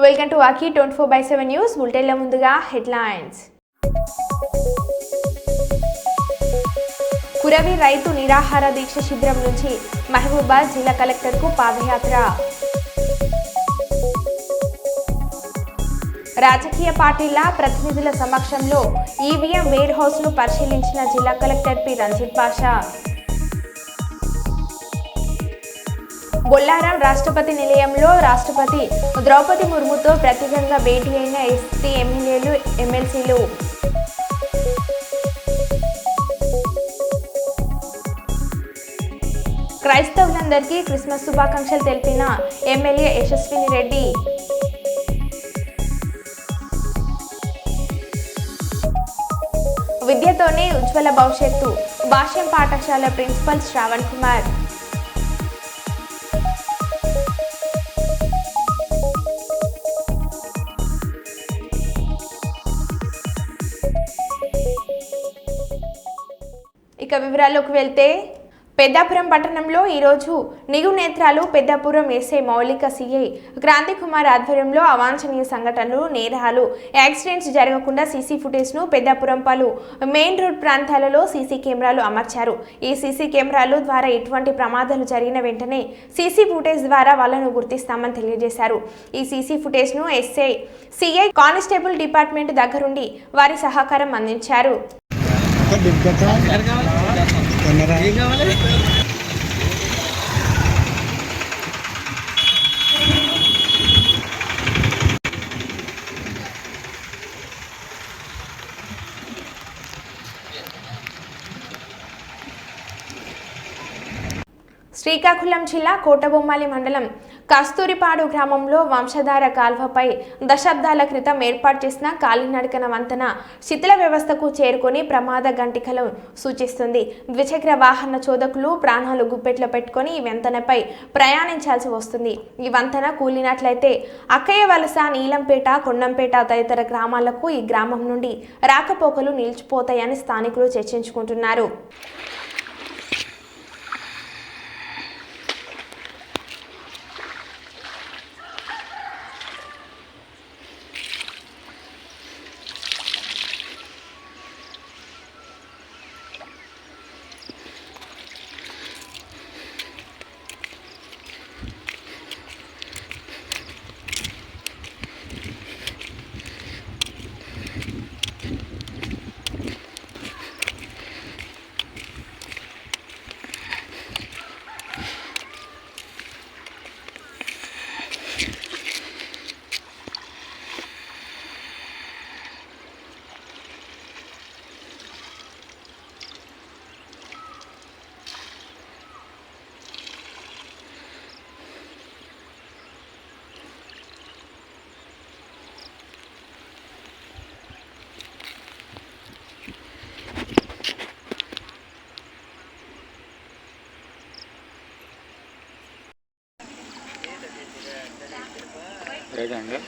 Welcome to ఆకి 24/7 news బులెటిన్ల ముందుగా headlines. Kuravi రైతు నిరాహార దీక్ష శిబిరం నుంచి మహబూబాబాద్ జిల్లా కలెక్టర్కు పాదయాత్ర. రాజకీయ పార్టీల ప్రతినిధుల సమక్షంలో ఈవీఎం వేర్ హౌస్ను పరిశీలించిన జిల్లా కలెక్టర్ పి రంజిత్ బాషా. బొల్లారం రాష్ట్రపతి నిలయంలో రాష్ట్రపతి ద్రౌపది ముర్ముతో ప్రత్యేకంగా భేటీ అయిన ఎస్టీ ఎమ్మెల్యేలు ఎమ్మెల్సీలు. క్రైస్తవులందరికీ క్రిస్మస్ శుభాకాంక్షలు తెలిపిన ఎమ్మెల్యే యశస్విని రెడ్డి. విద్యతోనే ఉజ్వల భవిష్యత్తు భాష్యం పాఠశాల ప్రిన్సిపల్ శ్రావణ్ కుమార్. ఇక వివరాల్లోకి వెళ్తే పెద్దాపురం పట్టణంలో ఈరోజు నిగు నేత్రాలు పెద్దాపురం ఎస్ఐ మౌలిక సిఐ క్రాంతి కుమార్ ఆధ్వర్యంలో అవాంఛనీయ సంఘటనలు నేరాలు యాక్సిడెంట్స్ జరగకుండా సీసీ ఫుటేజ్ను పెద్దాపురం పలు మెయిన్ రోడ్ ప్రాంతాలలో సీసీ కెమెరాలు అమర్చారు. ఈ సీసీ కెమెరాలు ద్వారా ఎటువంటి ప్రమాదాలు జరిగిన వెంటనే సీసీ ఫుటేజ్ ద్వారా వాళ్ళను గుర్తిస్తామని తెలియజేశారు. ఈ సీసీ ఫుటేజ్ను ఎస్ఐ సిఐ కానిస్టేబుల్ డిపార్ట్మెంట్ దగ్గరుండి వారి సహకారం అందించారు. శ్రీకాకుళం జిల్లా కోటబొమ్మాలి మండలం కస్తూరిపాడు గ్రామంలో వంశధార కాల్వపై దశాబ్దాల క్రితం ఏర్పాటు చేసిన కాలినడకన వంతెన శిథిల వ్యవస్థకు చేరుకొని ప్రమాద గంటికలు సూచిస్తుంది. ద్విచక్ర వాహన చోదకులు ప్రాణాలు గుప్పెట్లో పెట్టుకొని ఈ వంతెనపై ప్రయాణించాల్సి వస్తుంది. ఈ వంతెన కూలినట్లయితే అక్కయ్య వలస, నీలంపేట, కొండంపేట తదితర గ్రామాలకు ఈ గ్రామం నుండి రాకపోకలు నిలిచిపోతాయని స్థానికులు చర్చించుకుంటున్నారు. లేదండి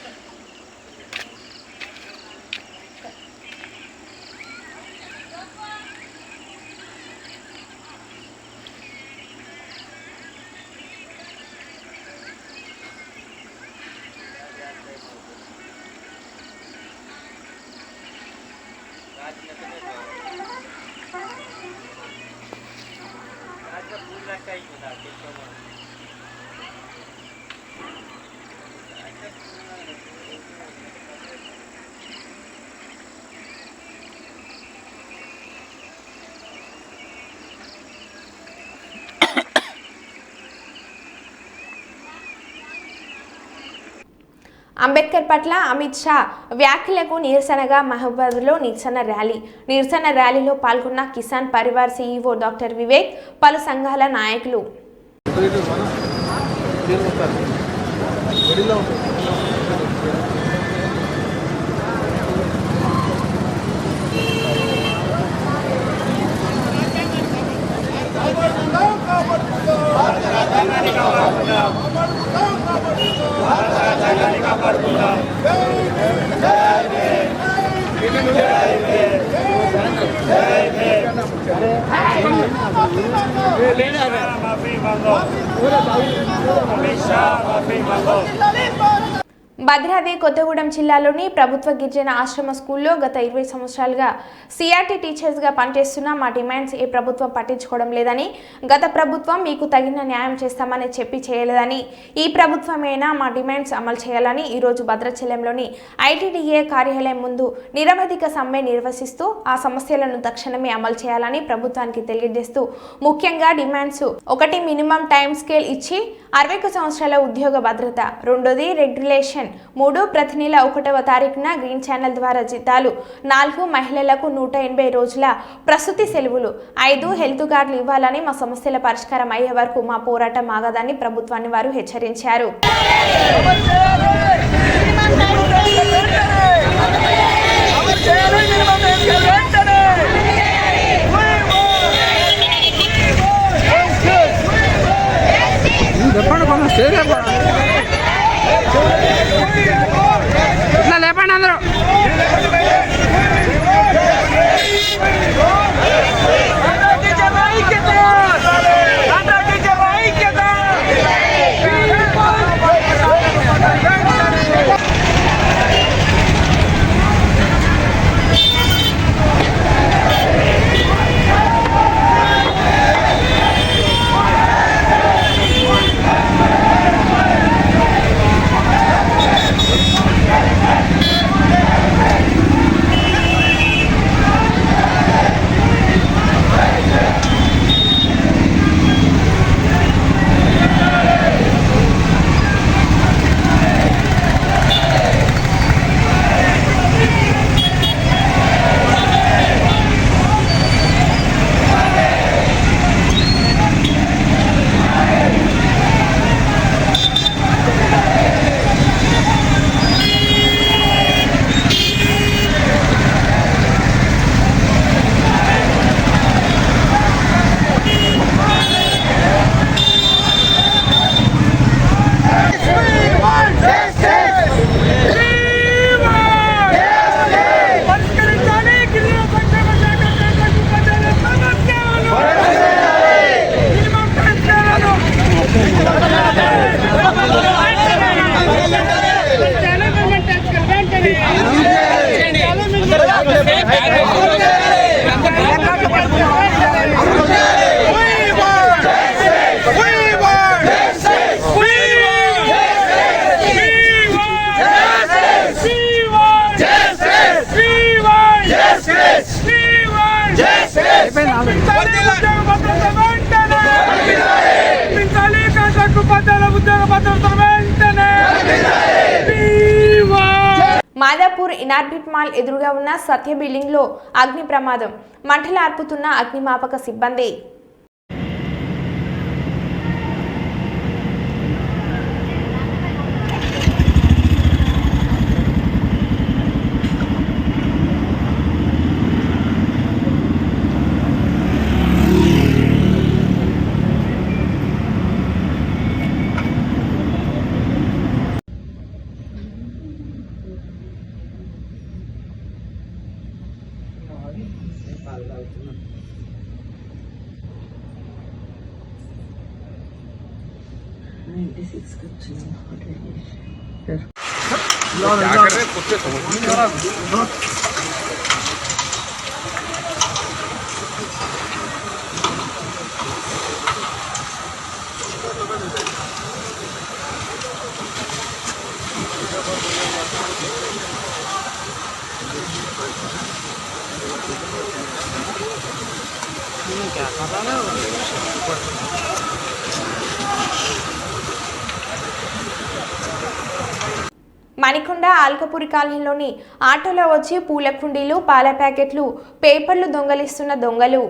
అంబేద్కర్ పట్ల అమిత్ షా వ్యాఖ్యలకు నిరసనగా మహబూబాబాద్లో నిరసన ర్యాలీలో పాల్గొన్న కిసాన్ పరివార్ సీఈఓ డాక్టర్ వివేక్, పలు సంఘాల నాయకులు. భద్రాద్రి కొత్తగూడెం జిల్లాలోని ప్రభుత్వ గిరిజన ఆశ్రమ స్కూల్లో గత 20 సంవత్సరాలుగా సిఆర్టీ టీచర్స్గా పనిచేస్తున్న మా డిమాండ్స్ ఏ ప్రభుత్వం పట్టించుకోవడం లేదని, గత ప్రభుత్వం మీకు తగిన న్యాయం చేస్తామని చెప్పి చేయలేదని, ఈ ప్రభుత్వమైనా మా డిమాండ్స్ అమలు చేయాలని ఈరోజు భద్రాచలంలోని ఐటీడీఏ కార్యాలయం ముందు నిరవధిక సమ్మె నిర్వహిస్తూ ఆ సమస్యలను తక్షణమే అమలు చేయాలని ప్రభుత్వానికి తెలియజేస్తూ ముఖ్యంగా డిమాండ్స్: 1. మినిమం టైం స్కేల్ ఇచ్చి 61 సంవత్సరాల ఉద్యోగ భద్రత. 2. రెగ్యులేషన్. 3. ప్రతి నెల 1వ తారీఖున గ్రీన్ ఛానల్ ద్వారా జీతాలు. 4. మహిళలకు 180 రోజుల ప్రసూతి సెలవులు. 5. హెల్త్ కార్డులు ఇవ్వాలని, మా సమస్యల పరిష్కారం అయ్యే వరకు మా పోరాటం ఆగదని ప్రభుత్వాన్ని వారు హెచ్చరించారు. ఇట్లా లేపండి అందరూ. మాదాపూర్ ఇనార్బిట్ మాల్ ఎదురుగా ఉన్న సత్య బిల్డింగ్ లో అగ్ని ప్రమాదం. మంటలు ఆర్పుతున్న అగ్నిమాపక సిబ్బంది. మణికొండ ఆల్కపూరి కాలనీలోని ఆటోలో వచ్చి పూల కుండీలు, పాల ప్యాకెట్లు, పేపర్లు దొంగలిస్తున్న దొంగలు.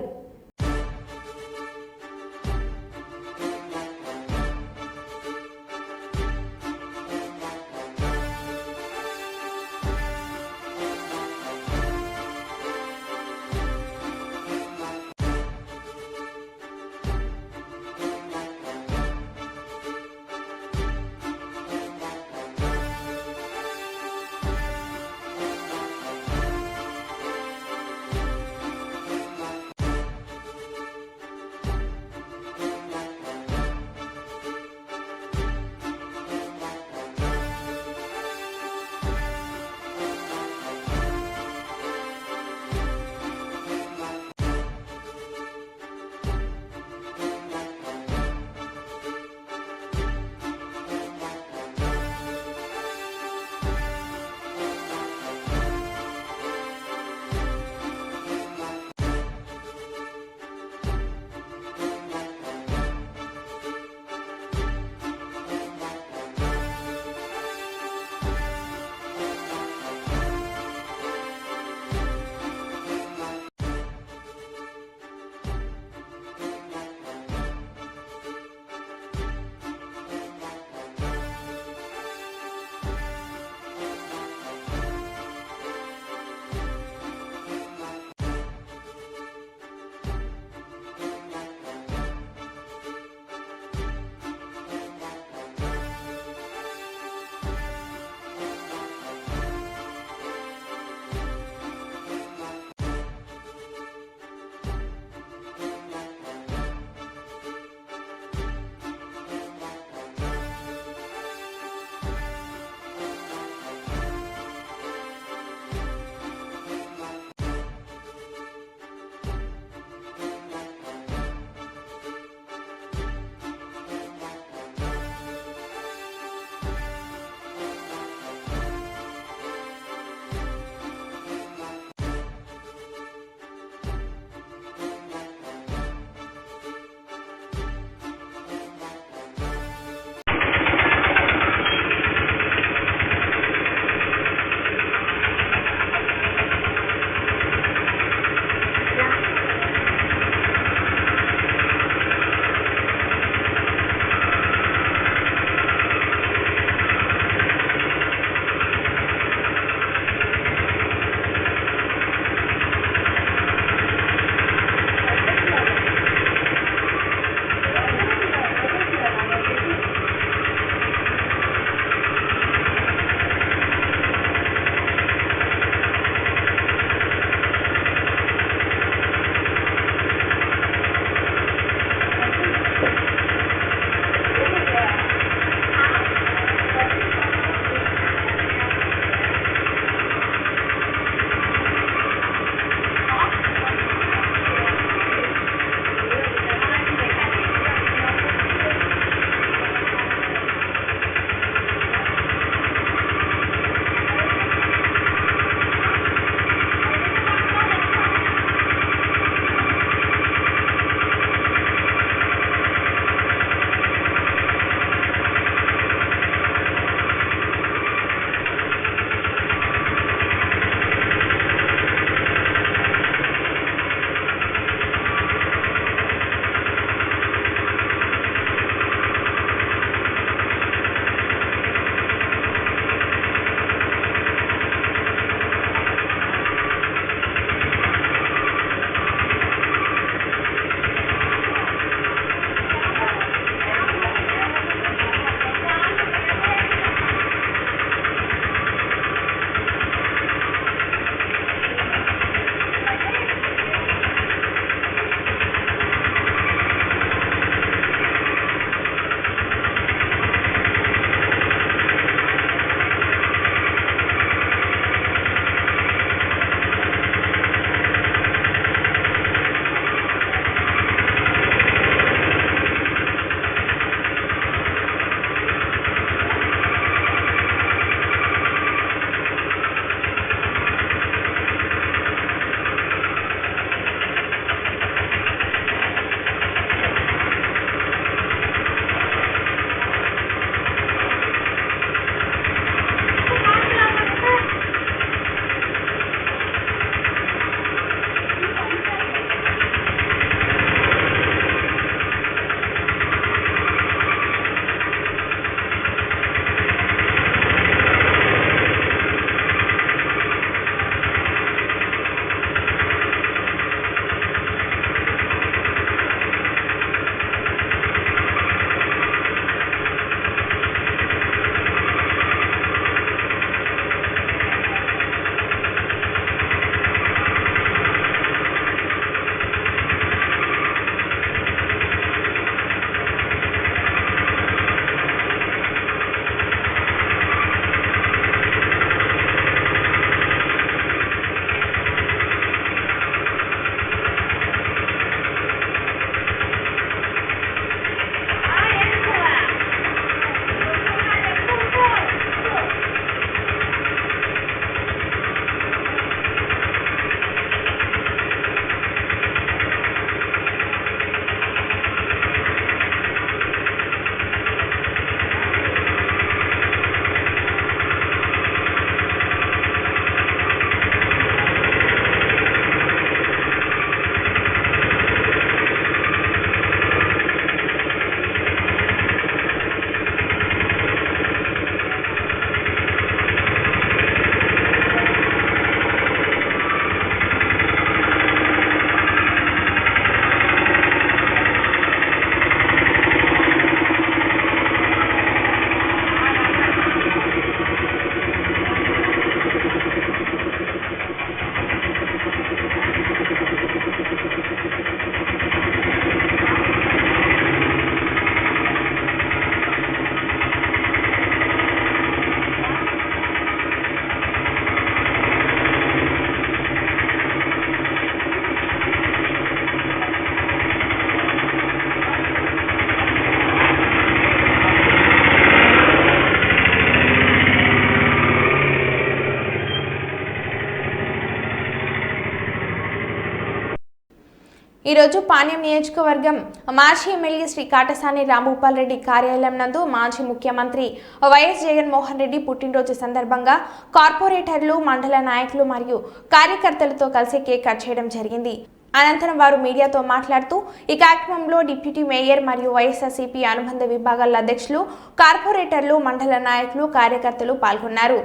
ఈరోజు పాణ్యం నియోజకవర్గం మాజీ ఎమ్మెల్యే శ్రీ కాటసాని రాంభూపాల్ రెడ్డి కార్యాలయం నందు మాజీ ముఖ్యమంత్రి వైఎస్ జగన్మోహన్ రెడ్డి పుట్టినరోజు సందర్భంగా కార్పొరేటర్లు, మండల నాయకులు మరియు కార్యకర్తలతో కలిసి కేక్ కట్ చేయడం జరిగింది. అనంతరం వారు మీడియాతో మాట్లాడుతూ ఈ కార్యక్రమంలో డిప్యూటీ మేయర్ మరియు వైఎస్ఆర్సీపీ అనుబంధ విభాగాల అధ్యక్షులు, కార్పొరేటర్లు, మండల నాయకులు, కార్యకర్తలు పాల్గొన్నారు.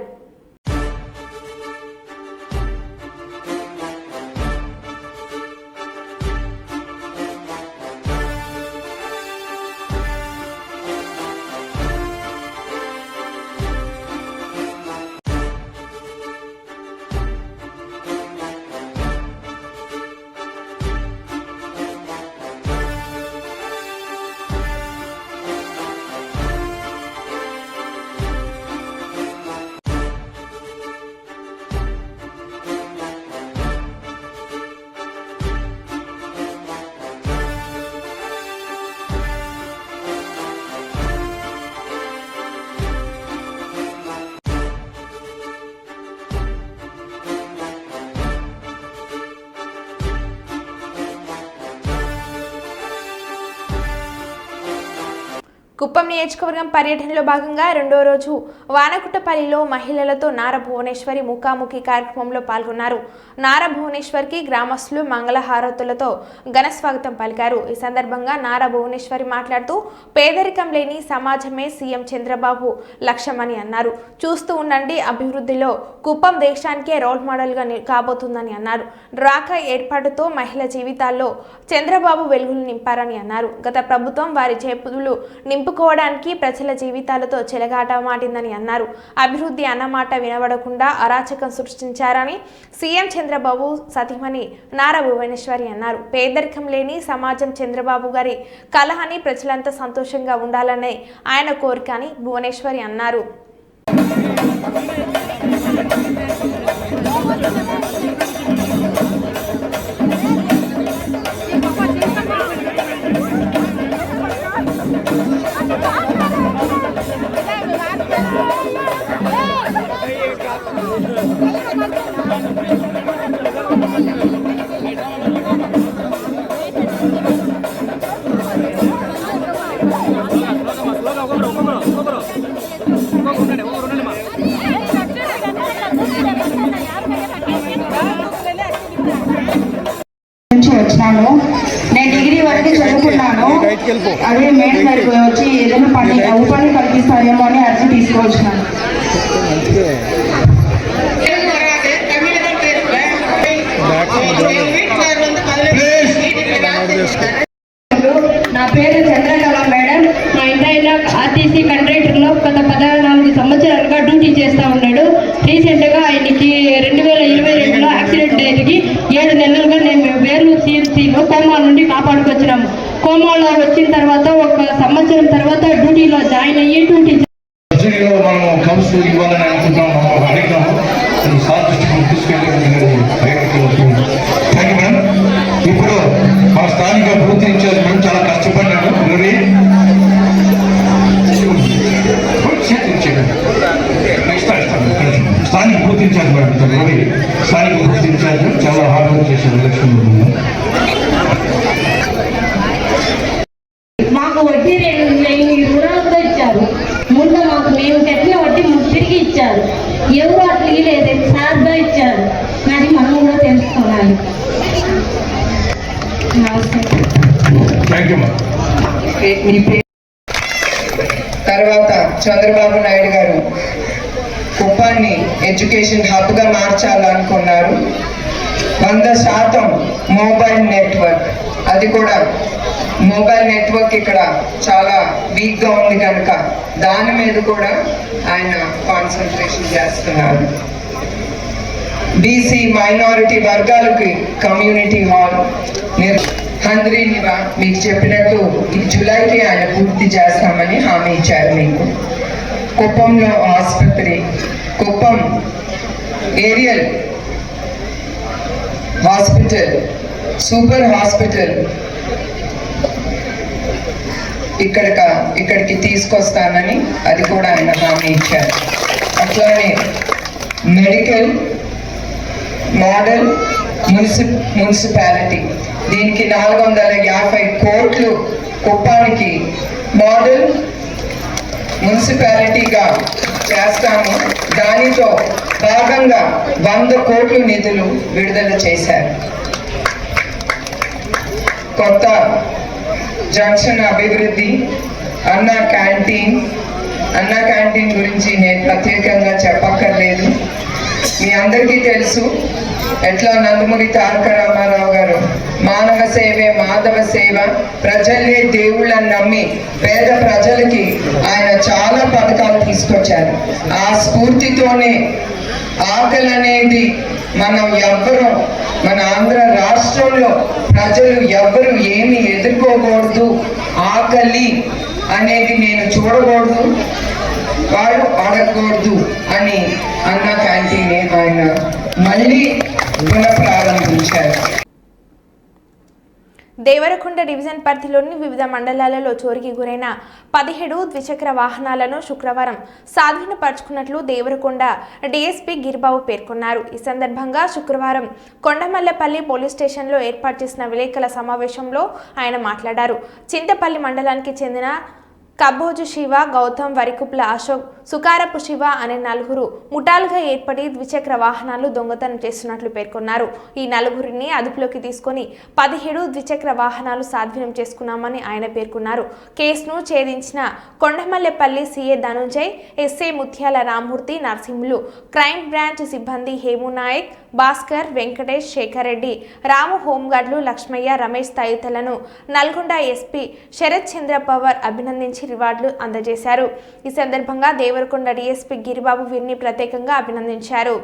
కుప్పం నియోజకవర్గం పర్యటనలో భాగంగా రెండో రోజు వానకుట్టపల్లిలో మహిళలతో నారా భువనేశ్వరి ముఖాముఖి కార్యక్రమంలో పాల్గొన్నారు. నారా భువనేశ్వర్కి గ్రామస్తులు మంగళహారతులతో ఘన స్వాగతం పలికారు. ఈ సందర్భంగా నారా భువనేశ్వరి మాట్లాడుతూ పేదరికం లేని సమాజమే సీఎం చంద్రబాబు లక్ష్యమని అన్నారు. చూస్తూ ఉండండి, అభివృద్ధిలో కుప్పం దేశానికే రోల్ మోడల్గా కాబోతుందని అన్నారు. డ్వాక్రా ఏర్పాటుతో మహిళల జీవితాల్లో చంద్రబాబు వెలుగులు నింపారని అన్నారు. గత ప్రభుత్వం వారి చేతులు నింపుకోవడానికి ప్రజల జీవితాలతో చెలగాటమాడిందని అన్నారు. అభివృద్ధి అన్నమాట వినబడకుండా అరాచకం సృష్టించారని సీఎం చంద్రబాబు సతీమణి నారా భువనేశ్వరి అన్నారు. పేదరికం లేని సమాజం చంద్రబాబు గారి కల అని ప్రజలంతా సంతోషంగా ఉండాలనే ఆయన కోరిక అని భువనేశ్వరి అన్నారు. వచ్చినాను. నేను డిగ్రీ వరకు చదువుకున్నాను. అదే మేడం గారికి వచ్చి ఏదైనా పని ఉపాధి కల్పిస్తారేమో అని అర్జీ తీసుకొచ్చినాను. నా పేరు చంద్రకళ మేడం. మా ఇంటి ఆర్టీసీ కండక్టర్లో గత 14 సంవత్సరాలుగా డ్యూటీ చేస్తూ ఉన్నాడు. రీసెంట్గా ఆయనకి 2022లో యాక్సిడెంట్ జరిగి 7 నెలలుగా నేను వేర్లు సిఎంసీలో కోమా నుండి కాపాడుకొచ్చినాము. కోమాలో వచ్చిన తర్వాత 1 సంవత్సరం తర్వాత డ్యూటీలో జాయిన్ అయ్యి డ్యూటీ ఇప్పుడు మా స్థానిక అభివృద్ధి ఇన్ఛార్జ్ మేము చాలా కష్టపడ్డాను. స్థానిక అభివృద్ధి ఇన్ఛార్జ్ మేడం రవి స్థానిక అభివృద్ధి ఇన్ఛార్జ్ చాలా హార్డ్ వర్క్ చేశారు. ఎలక్షన్ మాకు వడ్డీ రుణాలతో ఇచ్చారు. ముందు మాకు మేము కట్టిన వడ్డీ తిరిగి ఇచ్చారు. ఎవరు అట్లా లేదు, సార్గా ఇచ్చారు. కానీ మనం కూడా తెలుసుకోవాలి. తర్వాత చంద్రబాబు నాయుడు గారు కుప్పాన్ని ఎడ్యుకేషన్ హబ్గా మార్చాలనుకున్నారు. 100% మొబైల్ నెట్వర్క్, అది కూడా మొబైల్ నెట్వర్క్ ఇక్కడ చాలా వీక్గా ఉంది కనుక దాని మీద కూడా ఆయన కాన్సన్ట్రేషన్ చేస్తున్నారు. బీసీ మైనారిటీ వర్గాలకి కమ్యూనిటీ హాల్ హంద్రీనివా మీకు చెప్పినట్టు ఈ జూలైకి ఆయన పూర్తి చేస్తామని హామీ ఇచ్చారు మీకు. కుప్పంలో ఆసుపత్రి, Kuppam area hospital, super hospital ఇక్కడికి తీసుకొస్తానని అది కూడా ఆయన హామీ ఇచ్చారు. అట్లానే మెడికల్ మోడల్ మున్సిపాలిటీ దీనికి 450 కోట్లు కుప్పానికి మోడల్ మున్సిపాలిటీగా చేస్తాము. దానితో భాగంగా 100 కోట్లు నిధులు విడుదల చేశారు. కొత్త జంక్షన్ అభివృద్ధి, అన్నా క్యాంటీన్ గురించి నేను ప్రత్యేకంగా చెప్పక్కర్లేదు. మీ అందరికీ తెలుసు ఎట్లా నందమూరి తారక రామారావు గారు మానవ సేవే మాధవ సేవ, ప్రజలే దేవుళ్ళని నమ్మి పేద ప్రజలకి ఆయన చాలా పథకాలు తీసుకొచ్చారు. ఆ స్ఫూర్తితోనే ఆకలి అనేది మన ఆంధ్ర రాష్ట్రంలో ప్రజలు ఎవ్వరు ఏమి ఎదుర్కోకూడదు, ఆకలి అనేది నేను చూడకూడదు, వాళ్ళు అడగకూడదు అని అన్న క్యాంటీన్ ఆయన మళ్ళీ పునఃప్రారంభించారు. దేవరకొండ డివిజన్ పరిధిలోని వివిధ మండలాలలో చోరీకి గురైన 17 ద్విచక్ర వాహనాలను శుక్రవారం స్వాధీనపరుచుకున్నట్లు దేవరకొండ డీఎస్పీ గిరిబాబు పేర్కొన్నారు. ఈ సందర్భంగా శుక్రవారం కొండమల్లపల్లి పోలీస్ స్టేషన్లో ఏర్పాటు చేసిన విలేకరుల సమావేశంలో ఆయన మాట్లాడారు. చింతపల్లి మండలానికి చెందిన కబ్బోజు శివ, గౌతమ్, వరికుప్ల అశోక్, సుకారపు శివ అనే 4 ముఠాలుగా ఏర్పడి ద్విచక్ర వాహనాలు దొంగతనం చేస్తున్నట్లు పేర్కొన్నారు. ఈ 4 అదుపులోకి తీసుకొని 17 ద్విచక్ర వాహనాలు స్వాధీనం చేసుకున్నామని ఆయన పేర్కొన్నారు. కేసును ఛేదించిన కొండమల్లెపల్లి సీఏ ధనుంజయ్, ఎస్ఏ ముత్యాల రామ్మూర్తి, నర్సింహులు, క్రైమ్ బ్రాంచ్ సిబ్బంది హేమునాయక్, భాస్కర్, వెంకటేష్, శేఖర్ రెడ్డి, రాము, హోంగార్డులు లక్ష్మయ్య, రమేష్ తదితరులను నల్గొండ ఎస్పీ శరత్ చంద్ర పవార్ అభినందించి రివార్డులు అందజేశారు. ఈ సందర్భంగా దేవరకొండ డీఎస్పీ గిరిబాబు వీరిని ప్రత్యేకంగా అభినందించారు.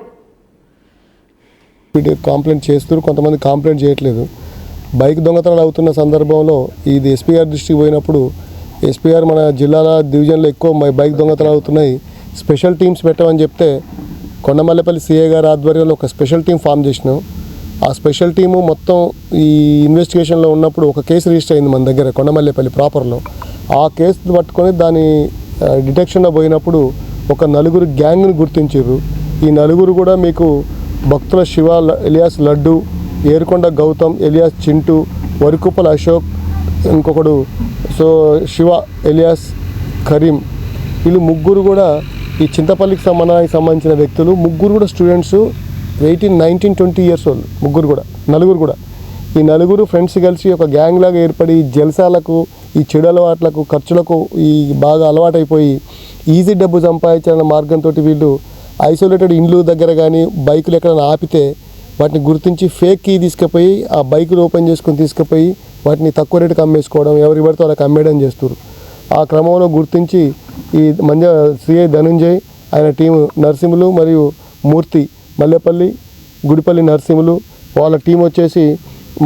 కంప్లైంట్ చేస్తారు, కొంతమంది కంప్లైంట్ చేయట్లేదు. బైక్ దొంగతనాలు అవుతున్న సందర్భంలో ఇది ఎస్పీ గారి దృష్టికి పోయినప్పుడు ఎస్పీ గారు మన జిల్లాల డివిజన్లో ఎక్కువ బైక్ దొంగతనాలు అవుతున్నాయి, స్పెషల్ టీమ్స్ పెట్టమని చెప్తే కొండమల్లపల్లి సిఐ గారి ఆధ్వర్యంలో ఒక స్పెషల్ టీం ఫామ్ చేసినాం. ఆ స్పెషల్ టీము మొత్తం ఈ ఇన్వెస్టిగేషన్లో ఉన్నప్పుడు ఒక కేసు రిజిస్టర్ అయింది మన దగ్గర కొండమల్లపల్లి ప్రాపర్లో. ఆ కేసు పట్టుకొని దాని డిటెక్షన్లో పోయినప్పుడు ఒక 4 గ్యాంగ్ని గుర్తించారు. ఈ 4 కూడా మీకు భక్తుల శివ ఎలియాస్ లడ్డు, ఏరుకొండ గౌతమ్ ఎలియాస్ చింటూ, వరికుప్పల అశోక్, ఇంకొకడు శివ ఎలియాస్ కరీం, వీళ్ళు 3 కూడా ఈ చింతపల్లికి సంబంధించిన వ్యక్తులు. 3 కూడా స్టూడెంట్స్, 18, 19, 20 ఇయర్స్ వాళ్ళు. 4 కూడా ఈ 4 ఫ్రెండ్స్ కలిసి ఒక గ్యాంగ్ లాగా ఏర్పడి జల్సాలకు, ఈ చెడు అలవాట్లకు, ఖర్చులకు ఈ బాగా అలవాటైపోయి ఈజీ డబ్బు సంపాదించాలన్న మార్గంతో వీళ్ళు ఐసోలేటెడ్ ఇండ్లు దగ్గర కానీ బైకులు ఎక్కడైనా ఆపితే వాటిని గుర్తించి ఫేక్ కీ తీసుకుపోయి ఆ బైకులు ఓపెన్ చేసుకొని తీసుకుపోయి వాటిని తక్కువ రేటుకి అమ్మేసుకోవడం, ఎవరి పడితే వాళ్ళకి అమ్మేయడం చేస్తారు. ఆ క్రమంలో గుర్తించి ఈ సిఐ ధనుంజయ్, ఆయన టీము నర్సింహులు మరియు మూర్తి, మల్లెపల్లి, గుడిపల్లి నర్సింహులు, వాళ్ళ టీం వచ్చేసి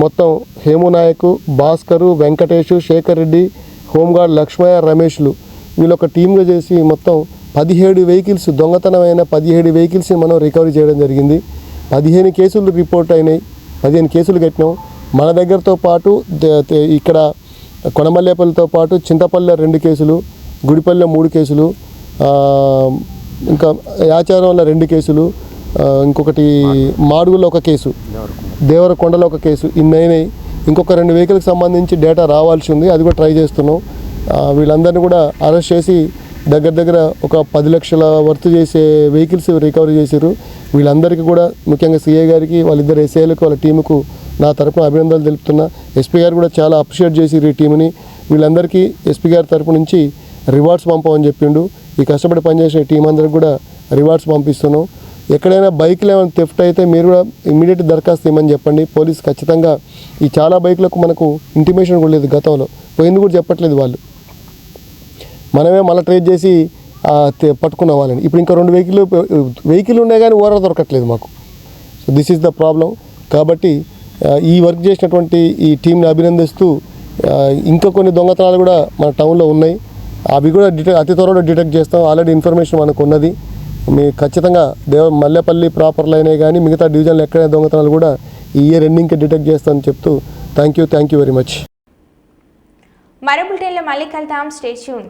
మొత్తం హేమునాయక్, భాస్కరు, వెంకటేష్, శేఖర్ రెడ్డి, హోంగార్డ్ లక్ష్మయ్య, రమేష్లు వీళ్ళొక టీంగా చేసి మొత్తం 17 వెహికల్స్, దొంగతనమైన 17 వెహికల్స్ని మనం రికవరీ చేయడం జరిగింది. 15 కేసులు రిపోర్ట్ అయినాయి, 15 కేసులు కట్టినాం. మన దగ్గరతో పాటు ఇక్కడ కొనమల్లేపల్లితో పాటు చింతపల్లిలో 2 కేసులు, గుడిపల్లిలో 3 కేసులు, ఇంకా యాచారంలో 2 కేసులు, ఇంకొకటి మాడుగులో 1 కేసు, దేవరకొండలో 1 కేసు, ఇన్నైనాయి. ఇంకొక 2 వెహికల్కి సంబంధించి డేటా రావాల్సి ఉంది, అది కూడా ట్రై చేస్తున్నాం. వీళ్ళందరినీ కూడా అరెస్ట్ చేసి దగ్గర ఒక 10 లక్షల వర్త్ చేసే వెహికల్స్ రికవరీ చేశారు. వీళ్ళందరికీ కూడా ముఖ్యంగా సిఐ గారికి, వాళ్ళిద్దరు ఎస్ఐలకు, వాళ్ళ టీముకు నా తరపున అభినందనలు తెలుపుతున్నా. ఎస్పీ గారు కూడా చాలా అప్రిషియేట్ చేసిరు ఈ టీంని. వీళ్ళందరికీ ఎస్పీ గారి తరపు నుంచి రివార్డ్స్ పంపమని చెప్పిండు. ఈ కష్టపడి పనిచేసిన టీం అందరికి కూడా రివార్డ్స్ పంపిస్తున్నాం. ఎక్కడైనా బైక్లు ఏమైనా థెఫ్ట్ అయితే మీరు కూడా ఇమ్మీడియట్ దరఖాస్తు ఇవ్వమని చెప్పండి. పోలీసు ఖచ్చితంగా ఈ చాలా బైక్లకు మనకు ఇంటిమేషన్ కూడా లేదు, గతంలో పోయింది కూడా చెప్పట్లేదు వాళ్ళు, మనమే మళ్ళీ ట్రేస్ చేసి పట్టుకున్న వాళ్ళని. ఇప్పుడు ఇంకా 2 వెహికల్ ఉన్నాయి కానీ ఓవర్ దొరకట్లేదు మాకు. So this is the problem. కాబట్టి ఈ వర్క్ చేసినటువంటి ఈ టీంని అభినందిస్తూ ఇంకా కొన్ని దొంగతనాలు కూడా మన టౌన్లో ఉన్నాయి, అవి కూడా అతి త్వరలో డిటెక్ట్ చేస్తాం. ఆల్రెడీ ఇన్ఫర్మేషన్ మనకు ఉన్నది. మీ ఖచ్చితంగా మల్లెపల్లి ప్రాపర్లు అయినాయి కానీ మిగతా డివిజన్లు ఎక్కడైనా దొంగతనాలు కూడా ఈ ఇయర్ ఎండింగ్కి డిటెక్ట్ చేస్తామని చెప్తూ థ్యాంక్ యూ వెరీ మచ్. మరో బులెటిన్లో మళ్ళీ కలుద్దాం. Stay tune.